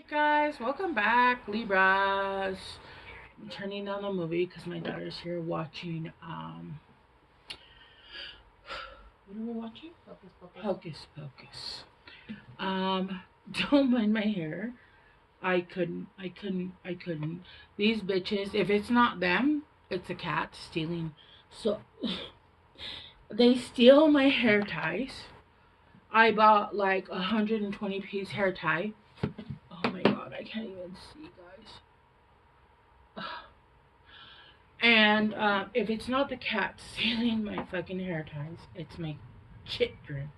guys, welcome back, Libras. I'm turning down the movie because my daughter's here watching. What are we watching? Focus, focus. Hocus Pocus. Don't mind my hair. I couldn't. These bitches. If it's not them, it's a cat stealing. So they steal my hair ties. I bought like 120-piece hair tie. Oh my god, I can't even see, guys. And if it's not the cat stealing my fucking hair ties, it's my children.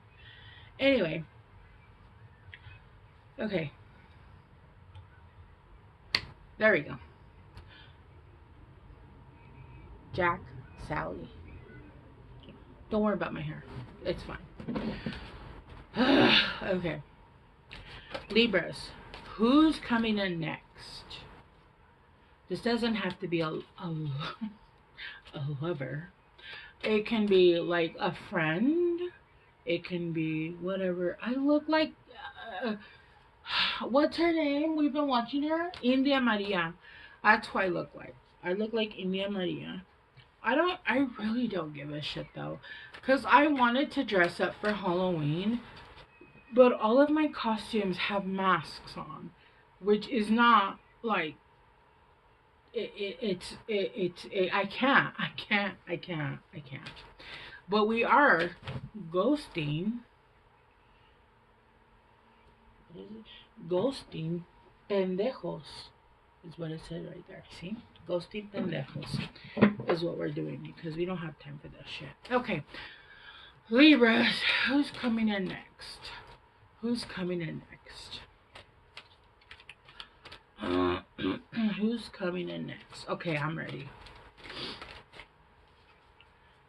Anyway. Okay. There we go. Jack, Sally. Don't worry about my hair. It's fine. Okay. Libras. Who's coming in next? This doesn't have to be a lover. It can be like a friend. It can be whatever. I look like... what's her name? We've been watching her. India Maria. That's what I look like. I look like India Maria. I really don't give a shit though. Because I wanted to dress up for Halloween. But all of my costumes have masks on. Which is not like... I can't. But we are ghosting. What is it? Ghosting pendejos is what it said right there. See? Ghosting pendejos is what we're doing because we don't have time for that shit. Okay. Libras, who's coming in next? Who's coming in next? Who's coming in next? Okay, I'm ready.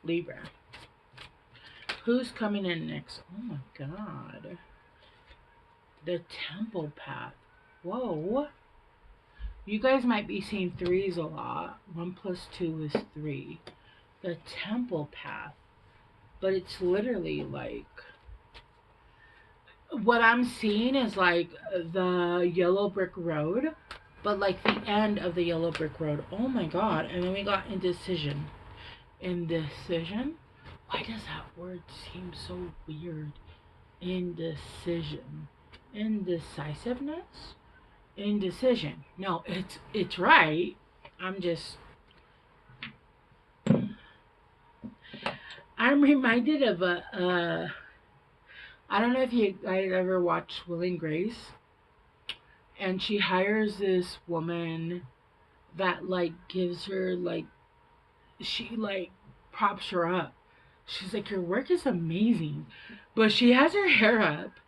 Libra. Who's coming in next? Oh my god. The temple path. Whoa. You guys might be seeing threes a lot. 1 plus 2 is 3. The temple path. But it's literally like... What I'm seeing is like the yellow brick road. But like the end of the yellow brick road. Oh my god. And then we got indecision. Indecision? Why does that word seem so weird? Indecision. Indecisiveness? Indecision. No, it's right. I'm reminded of I don't know if you guys ever watched Will and Grace. And she hires this woman that like gives her like, she like props her up. She's like, your work is amazing. But she has her hair up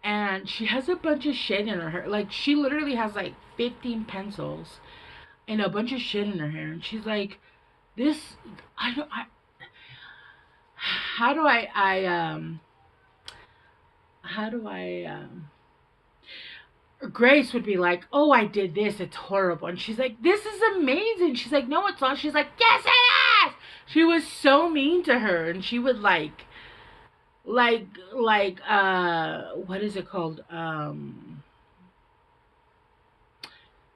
and she has a bunch of shit in her hair. Like she literally has like 15 pencils and a bunch of shit in her hair. And she's like, this, how do I Grace would be like, oh, I did this, it's horrible. And she's like, this is amazing. She's like, no, it's not. She's like, yes, it is. She was so mean to her. And she would like, what is it called?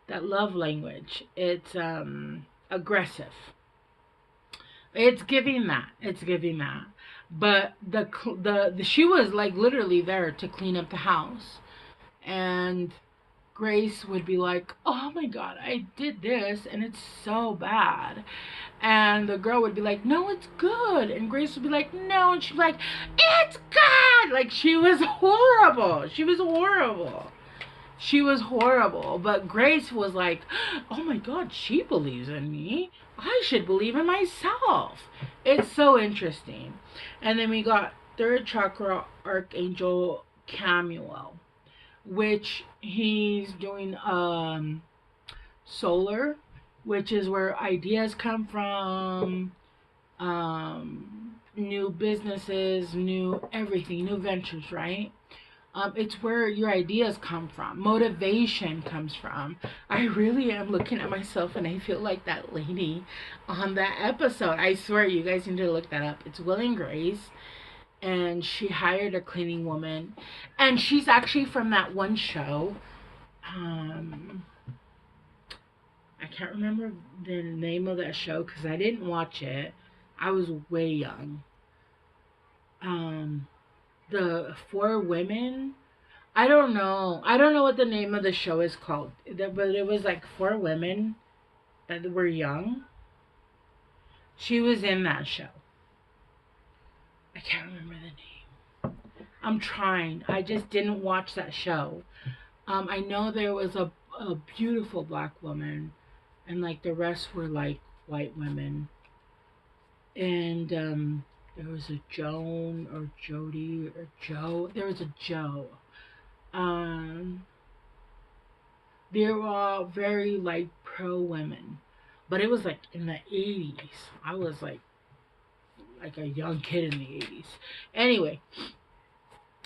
That love language. It's aggressive. It's giving that. But the she was like literally there to clean up the house. And Grace would be like, oh my god, I did this and it's so bad. And the girl would be like, no, it's good. And Grace would be like, no. And she'd be like, it's good. Like she was horrible. But Grace was like, oh my god, she believes in me. I should believe in myself. It's so interesting. And then we got third chakra archangel Camuel, which he's doing solar, which is where ideas come from, new businesses, new everything, new ventures, right? It's where your ideas come from. Motivation comes from. I really am looking at myself and I feel like that lady on that episode. I swear, you guys need to look that up. It's Will and Grace. And she hired a cleaning woman. And she's actually from that one show. um, I can't remember the name of that show because I didn't watch it. I was way young. Um, the four women. I don't know. I don't know what the name of the show is called, but it was like four women that were young. She was in that show. I can't remember the name. I'm trying. I just didn't watch that show. I know there was a beautiful black woman, and like the rest were like white women. And there was a Joan or Jody or Joe. There was a Joe. Um, they were all very like pro women, but it was like in the 80s. I was like a young kid in the 80s. Anyway,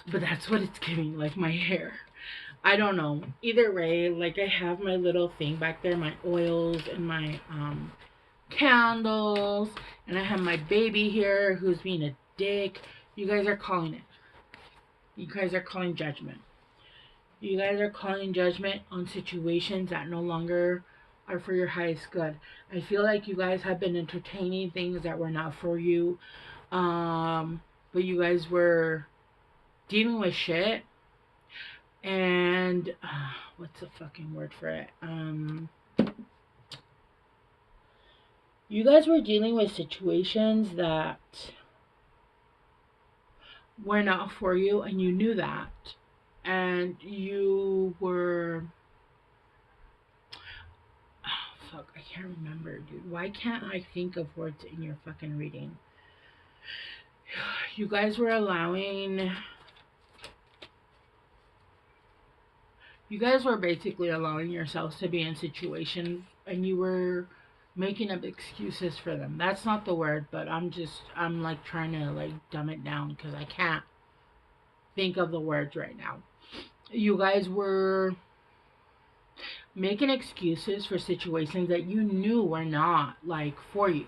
but that's what it's giving, like my hair. I don't know. Either way, like I have my little thing back there, my oils and my candles, and I have my baby here who's being a dick. You guys are calling it. You guys are calling judgment. You guys are calling judgment on situations that no longer are for your highest good. I feel like you guys have been entertaining things that were not for you. But you guys were dealing with shit. And what's the fucking word for it? You guys were dealing with situations that were not for you, and you knew that. And you were... Oh, fuck, I can't remember, dude. Why can't I think of words in your fucking reading? You guys were allowing... You guys were basically allowing yourselves to be in situations, and you were making up excuses for them. That's not the word, but I'm like trying to like dumb it down because I can't think of the words right now. You guys were making excuses for situations that you knew were not like for you.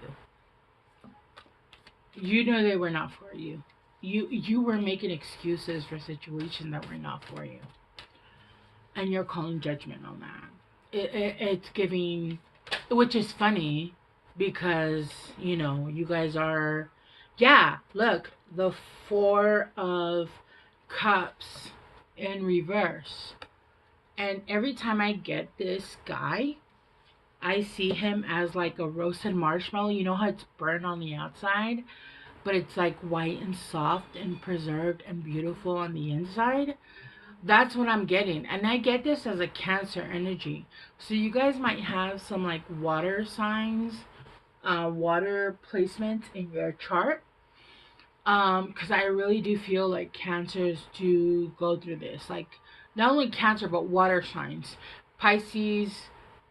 You know they were not for you. You were making excuses for situations that were not for you. And you're calling judgment on that. It's giving, which is funny because, you know, you guys are, yeah, look, the Four of Cups in reverse. And every time I get this guy, I see him as like a roasted marshmallow. You know how it's burnt on the outside, but it's like white and soft and preserved and beautiful on the inside? That's what I'm getting. And I get this as a Cancer energy. So you guys might have some like water signs, water placements in your chart. Because I really do feel like Cancers do go through this. Like, not only Cancer, but water signs. Pisces,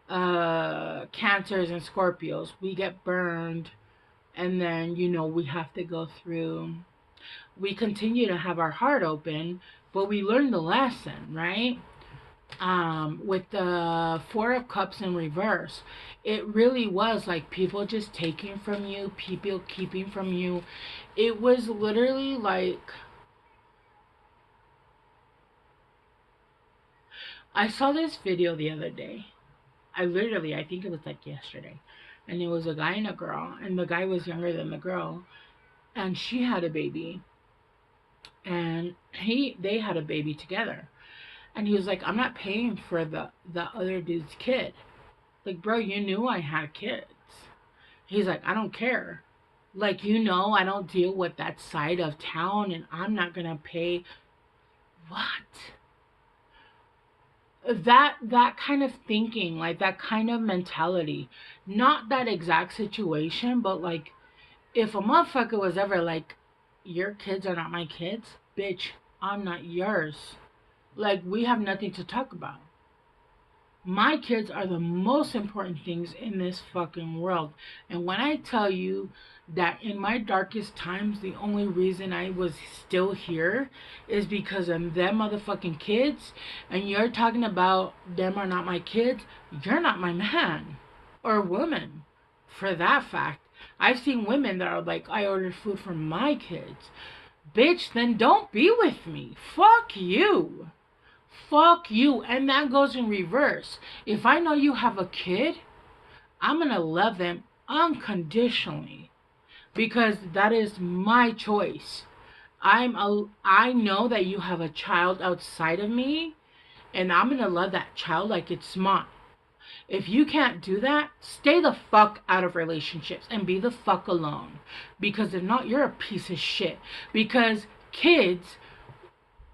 Cancers, and Scorpios. We get burned. And then, you know, we have to go through. We continue to have our heart open, but we learn the lesson, right? With the Four of Cups in reverse, it really was like people just taking from you, people keeping from you. It was literally like, I saw this video the other day. I think it was like yesterday. And it was a guy and a girl, and the guy was younger than the girl, and she had a baby. And they had a baby together. And he was like, I'm not paying for the other dude's kid. Like, bro, you knew I had kids. He's like, I don't care. Like, you know, I don't deal with that side of town, and I'm not gonna pay. What? That kind of thinking, like that kind of mentality. Not that exact situation, but like, if a motherfucker was ever like, your kids are not my kids, bitch, I'm not yours. Like, we have nothing to talk about. My kids are the most important things in this fucking world. And when I tell you that in my darkest times, the only reason I was still here is because of them motherfucking kids, and you're talking about them are not my kids, you're not my man or woman for that fact. I've seen women that are like, I ordered food for my kids. Bitch, then don't be with me. Fuck you. Fuck you. And that goes in reverse. If I know you have a kid, I'm going to love them unconditionally because that is my choice. I know that you have a child outside of me, and I'm going to love that child like it's mine. If you can't do that, stay the fuck out of relationships and be the fuck alone. Because if not, you're a piece of shit. Because kids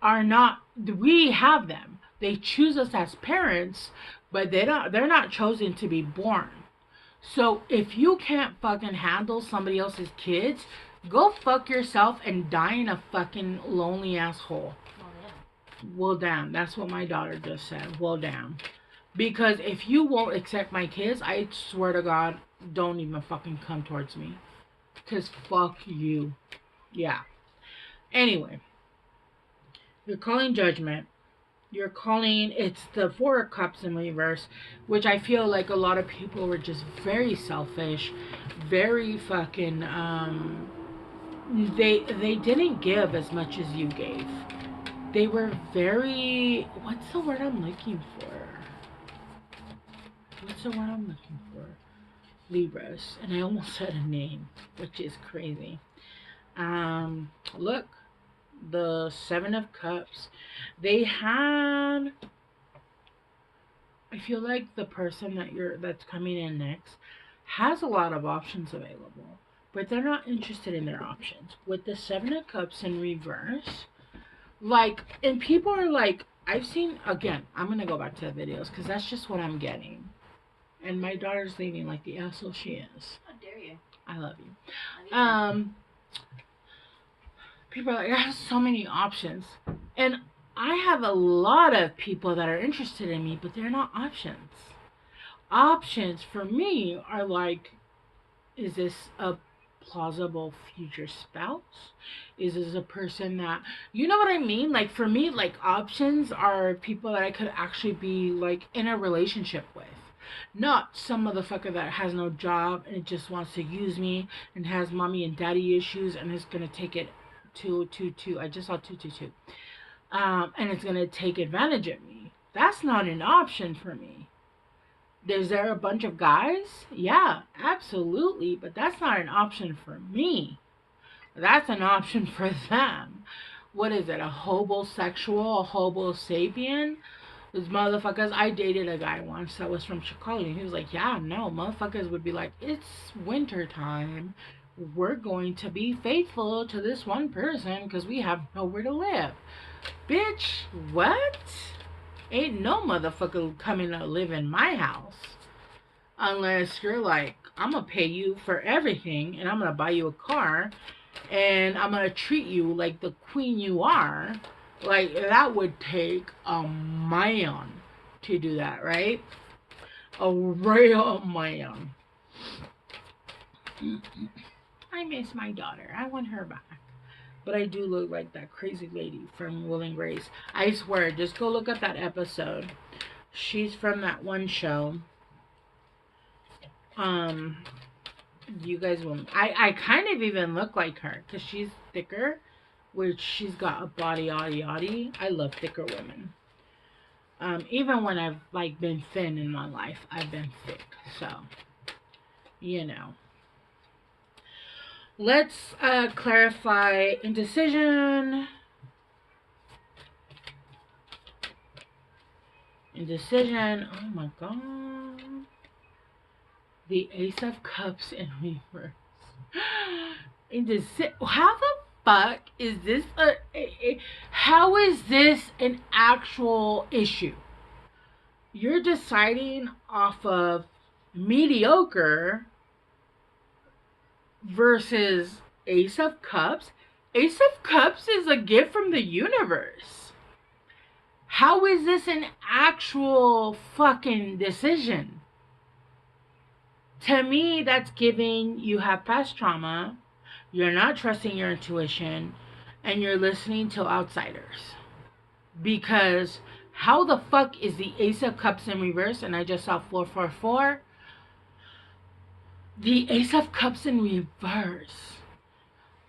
are not, we have them. They choose us as parents, but they're not chosen to be born. So if you can't fucking handle somebody else's kids, go fuck yourself and die in a fucking lonely asshole. Well, damn. That's what my daughter just said. Well, damn. Because if you won't accept my kids, I swear to God, don't even fucking come towards me. Because fuck you. Yeah. Anyway. You're calling judgment. You're calling, it's the Four of Cups in reverse, which I feel like a lot of people were just very selfish, very fucking, they didn't give as much as you gave. They were very, what's the word I'm looking for? What's the word I'm looking for? Libras. And I almost said a name, which is crazy. Look. The Seven of Cups. They had, I feel like the person that's coming in next has a lot of options available, but they're not interested in their options. With the Seven of Cups in reverse, like, and people are like, I've seen, again, I'm gonna go back to the videos because that's just what I'm getting. And my daughter's leaving like the asshole she is. How dare you? I love you. People are like, I have so many options. And I have a lot of people that are interested in me, but they're not options. Options for me are like, is this a plausible future spouse? Is this a person that, you know what I mean? Like for me, like options are people that I could actually be like in a relationship with. Not some motherfucker that has no job and just wants to use me and has mommy and daddy issues and is going to take it 222. I just saw 222. And it's gonna take advantage of me. That's not an option for me. Is there a bunch of guys? Yeah, absolutely. But that's not an option for me. That's an option for them. What is it? A hobosexual? A hobo sapien? Those motherfuckers. I dated a guy once that was from Chicago. And he was like, yeah, no. Motherfuckers would be like, it's winter time. We're going to be faithful to this one person because we have nowhere to live. Bitch, what? Ain't no motherfucker coming to live in my house. Unless you're like, I'm going to pay you for everything and I'm going to buy you a car and I'm going to treat you like the queen you are. Like, that would take a man to do that, right? A real man. I miss my daughter. I want her back. But I do look like that crazy lady from Will and Grace. I swear, just go look at that episode. She's from that one show. You guys will. I kind of even look like her because she's thicker, which she's got a body, yaddy. I love thicker women. Even when I've like been thin in my life, I've been thick. So, you know. Let's clarify indecision. Indecision. Oh my god. The Ace of Cups in reverse. How the fuck is this how is this an actual issue? You're deciding off of mediocre versus Ace of Cups. Ace of Cups is a gift from the universe. How is this an actual fucking decision? To me, that's giving you have past trauma, you're not trusting your intuition, and you're listening to outsiders. Because how the fuck is the Ace of Cups in reverse, and I just saw 444, the Ace of Cups in reverse.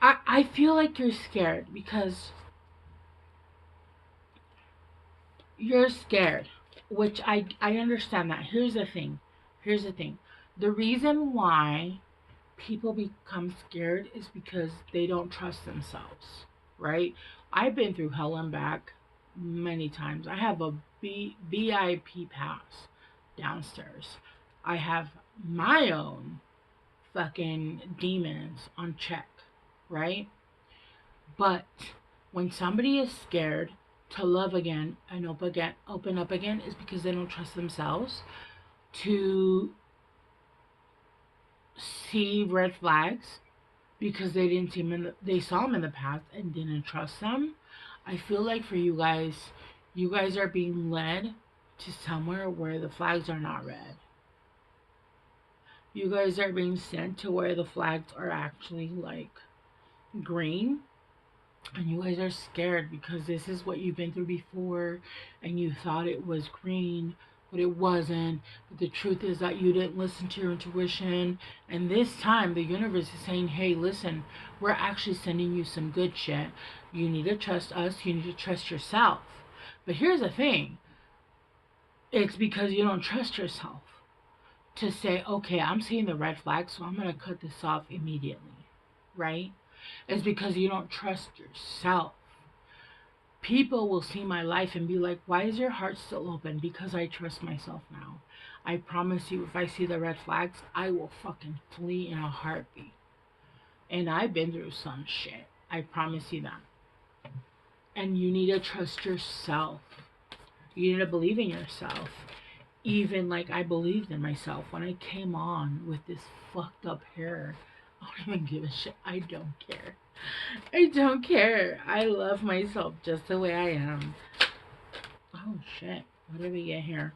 I feel like you're scared because You're scared, which I understand that. Here's the thing. Here's the thing. The reason why people become scared is because they don't trust themselves, right? I've been through hell and back many times. I have a VIP pass downstairs. I have my own fucking demons on check, right? But when somebody is scared to love again and open up again is because they don't trust themselves to see red flags because they didn't see them they saw them in the past and didn't trust them. I feel like for you guys are being led to somewhere where the flags are not red. You guys are being sent to where the flags are actually like green, and you guys are scared because this is what you've been through before and you thought it was green, but it wasn't. But the truth is that you didn't listen to your intuition, and this time the universe is saying, hey, listen, we're actually sending you some good shit. You need to trust us, you need to trust yourself. But here's the thing, it's because you don't trust yourself to say, okay, I'm seeing the red flag, so I'm going to cut this off immediately, right? It's because you don't trust yourself. People will see my life and be like, why is your heart still open? Because I trust myself now. I promise you, if I see the red flags, I will fucking flee in a heartbeat. And I've been through some shit. I promise you that. And you need to trust yourself. You need to believe in yourself. Even like I believed in myself when I came on with this fucked up hair. I don't even give a shit. I don't care. I don't care. I love myself just the way I am. Oh shit. What did we get here?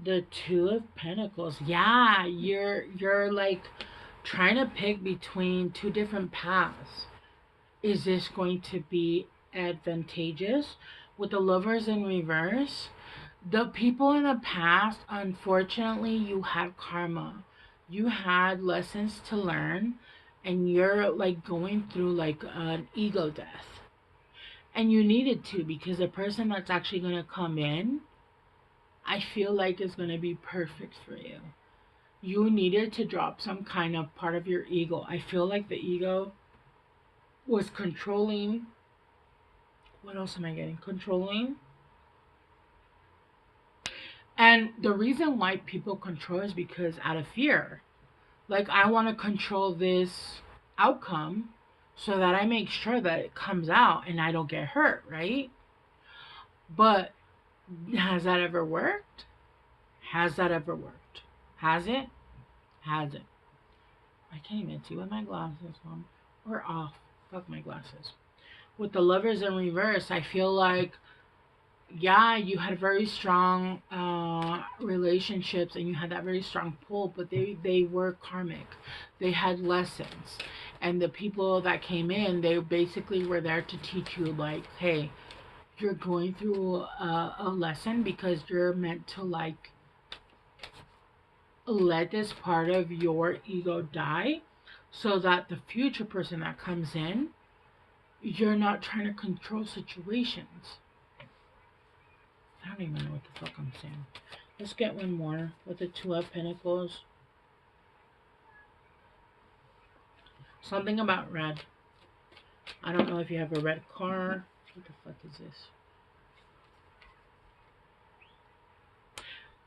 The Two of Pentacles. Yeah, you're like trying to pick between two different paths. Is this going to be advantageous? With the Lovers in reverse, the people in the past, unfortunately, you had karma. You had lessons to learn, and you're like going through like an ego death. And you needed to, because the person that's actually going to come in, I feel like is going to be perfect for you. You needed to drop some kind of part of your ego. I feel like the ego was controlling. What else am I getting? Controlling. And the reason why people control is because out of fear. Like, I want to control this outcome so that I make sure that it comes out and I don't get hurt, right? But has that ever worked? Has that ever worked? Has it? Has it? I can't even see with my glasses on. Or off. Fuck my glasses. With the Lovers in reverse, I feel like, yeah, you had very strong relationships and you had that very strong pull, but they were karmic. They had lessons. And the people that came in, they basically were there to teach you, like, hey, you're going through a lesson because you're meant to, like, let this part of your ego die so that the future person that comes in, you're not trying to control situations. I don't even know what the fuck I'm saying. Let's get one more with the Two of Pentacles. Something about red. I don't know if you have a red car. What the fuck is this?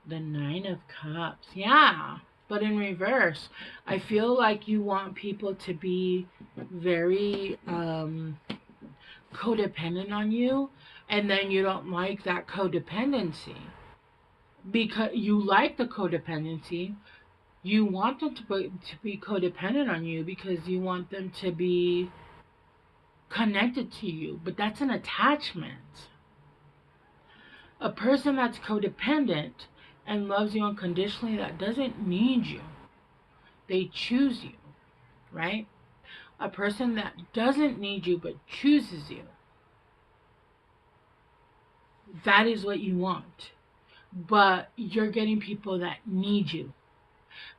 The Nine of Cups. Yeah, but in reverse. I feel like you want people to be very codependent on you, and then you don't like that codependency. Because you like the codependency, you want them to be codependent on you because you want them to be connected to you. But that's an attachment. A person that's codependent and loves you unconditionally, that doesn't need you. They choose you, right? A person that doesn't need you but chooses you, that is what you want. But you're getting people that need you,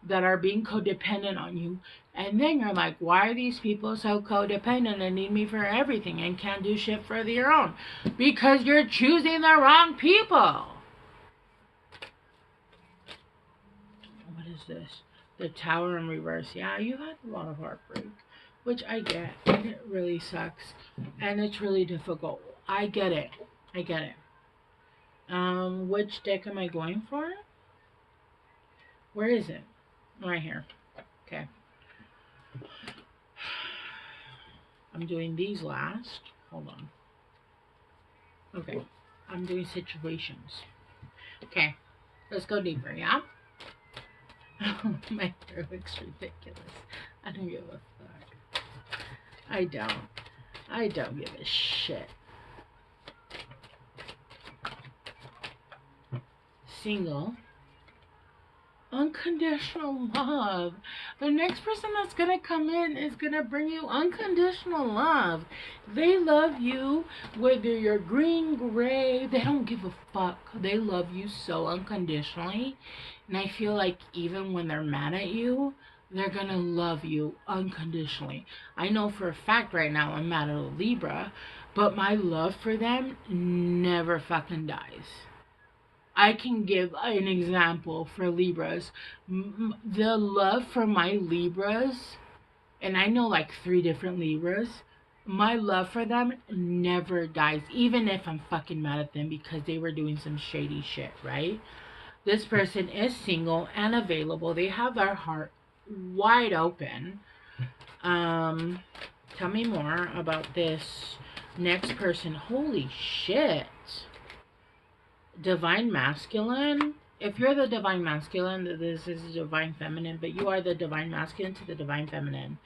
that are being codependent on you And then you're like, why are these people so codependent and need me for everything and can't do shit for their own? Because you're choosing the wrong people. What is this? The Tower in reverse. Yeah, you had a lot of heartbreak, which I get. And it really sucks. And it's really difficult. I get it. I get it. Which deck am I going for? Where is it? Right here. Okay. I'm doing these last. Hold on. Okay. I'm doing situations. Okay. Let's go deeper, yeah? My hair looks ridiculous. I don't give a fuck. I don't give a shit. Single. Unconditional love. The next person that's gonna come in is gonna bring you unconditional love. They love you whether you're green, gray, they don't give a fuck. They love you so unconditionally. And I feel like even when they're mad at you, they're gonna love you unconditionally. I know for a fact right now I'm mad at a Libra, but my love for them never fucking dies. I can give an example for Libras. The love for my Libras, and I know like 3 different Libras, my love for them never dies, even if I'm fucking mad at them because they were doing some shady shit, right? This person is single and available. They have their heart wide open. Tell me more about this next person. Holy shit. Divine masculine. If you're the divine masculine, this is divine feminine, but you are the divine masculine to the divine feminine.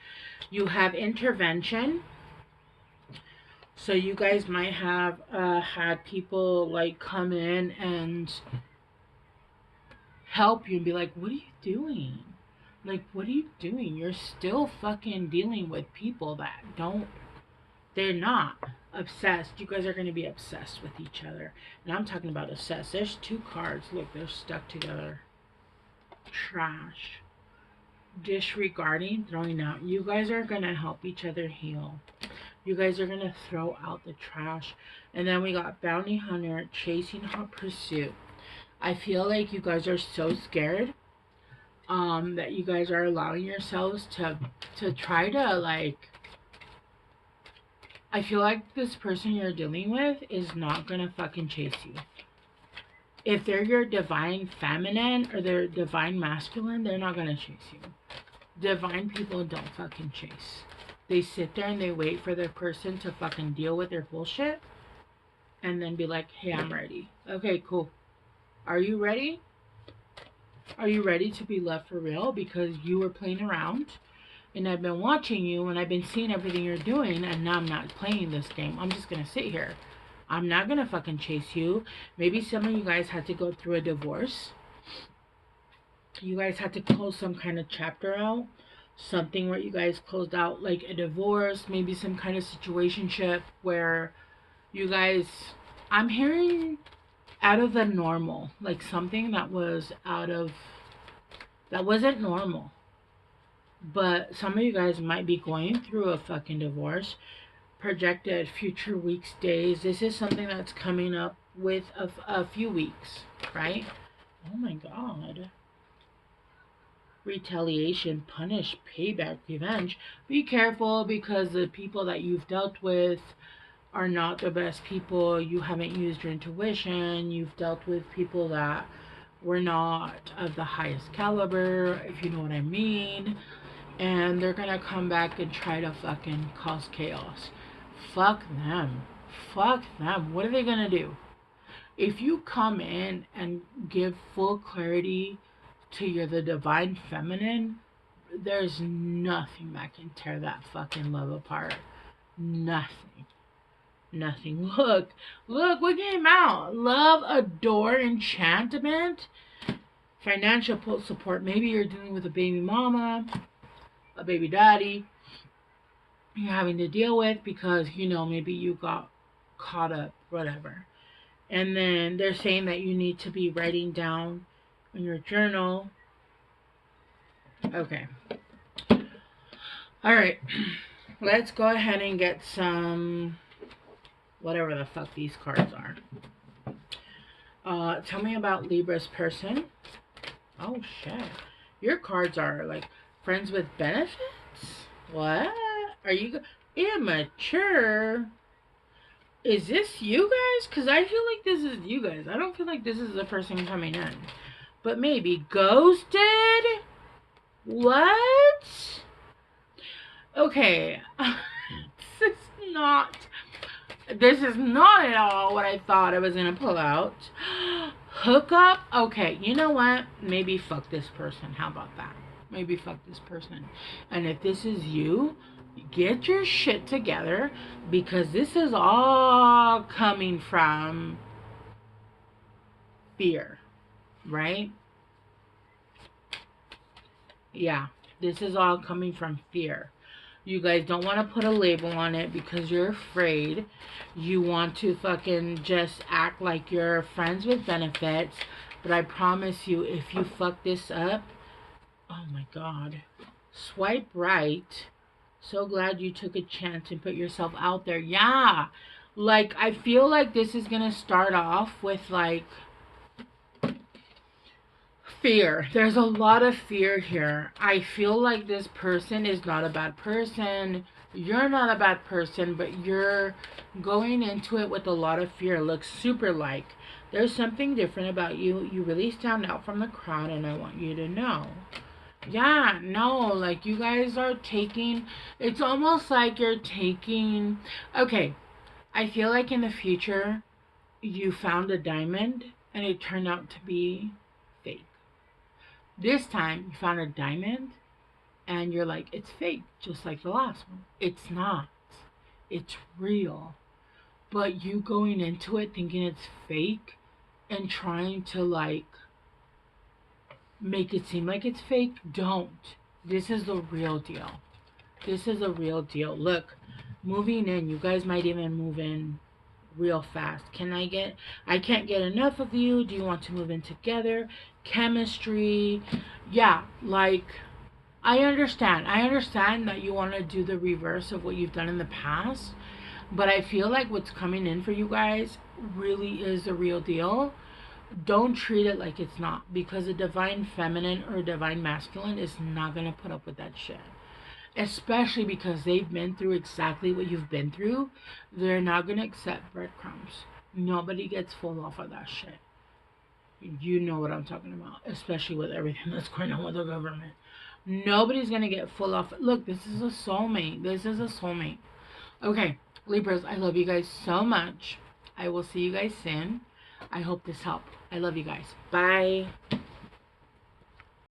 You have intervention. So you guys might have had people like come in and help you and be like, what are you doing? Like, what are you doing? You're still fucking dealing with people that don't, they're not obsessed. You guys are going to be obsessed with each other. And I'm talking about obsessed. There's 2 cards. Look, they're stuck together. Trash. Disregarding, throwing out. You guys are going to help each other heal. You guys are going to throw out the trash. And then we got bounty hunter, chasing hot pursuit. I feel like you guys are so scared that you guys are allowing yourselves to try to like, I feel like this person you're dealing with is not gonna fucking chase you. If they're your divine feminine or they're divine masculine, they're not gonna chase you. Divine people don't fucking chase. They sit there and they wait for their person to fucking deal with their bullshit and then be like, hey, I'm ready. Okay, cool. Are you ready? Are you ready to be loved for real? Because you were playing around. And I've been watching you and I've been seeing everything you're doing, and now I'm not playing this game. I'm just going to sit here. I'm not going to fucking chase you. Maybe some of you guys had to go through a divorce. You guys had to close some kind of chapter out. Something where you guys closed out like a divorce. Maybe some kind of situationship where you guys, I'm hearing out of the normal. Like something that was that wasn't normal. But some of you guys might be going through a fucking divorce. Projected future weeks, days. This is something that's coming up with a few weeks, right? Oh my god. Retaliation, punish, payback, revenge. Be careful because the people that you've dealt with are not the best people. You haven't used your intuition. You've dealt with people that were not of the highest caliber, if you know what I mean. And they're gonna come back and try to fucking cause chaos. Fuck them. Fuck them. What are they gonna do? If you come in and give full clarity to the divine feminine, there's nothing that can tear that fucking love apart. Nothing. Nothing. Look, what came out? Love, adore, enchantment, financial support. Maybe you're dealing with a baby mama, a baby daddy you're having to deal with because, maybe you got caught up, whatever. And then they're saying that you need to be writing down in your journal. Okay. All right. Let's go ahead and get some, whatever the fuck these cards are. Tell me about Libra's person. Oh, shit. Your cards are, like, friends with benefits? What? Are you immature? Is this you guys? Because I feel like this is you guys. I don't feel like this is the person coming in. But maybe ghosted? What? Okay. This is not at all what I thought I was going to pull out. Hookup? Okay, you know what? Maybe fuck this person. How about that? Maybe fuck this person. And if this is you, get your shit together, because this is all coming from fear, right? Yeah, this is all coming from fear. You guys don't want to put a label on it because you're afraid. You want to fucking just act like you're friends with benefits. But I promise you, if you fuck this up, oh my God. Swipe right. So glad you took a chance and put yourself out there. Yeah. Like, I feel like this is going to start off with, like, fear. There's a lot of fear here. I feel like this person is not a bad person. You're not a bad person, but you're going into it with a lot of fear. It looks super like there's something different about you. You really stand out from the crowd, and I want you to know. Yeah, no, like you guys are taking, it's almost like you're taking, okay, I feel like in the future, you found a diamond, and it turned out to be fake. This time, you found a diamond, and you're like, it's fake, just like the last one. It's not. It's real. But you going into it thinking it's fake and trying to, like, make it seem like it's fake, don't. This is the real deal. This is a real deal. Look, moving in, you guys might even move in real fast. I can't get enough of you. Do you want to move in together? Chemistry. Yeah, like, I understand that you want to do the reverse of what you've done in the past, but I feel like what's coming in for you guys really is the real deal. Don't treat it like it's not, because a divine feminine or a divine masculine is not going to put up with that shit. Especially because they've been through exactly what you've been through. They're not going to accept breadcrumbs. Nobody gets full off of that shit. You know what I'm talking about. Especially with everything that's going on with the government. Nobody's going to get full off. Look, this is a soulmate. This is a soulmate. Okay, Libras, I love you guys so much. I will see you guys soon. I hope this helped. I love you guys. Bye.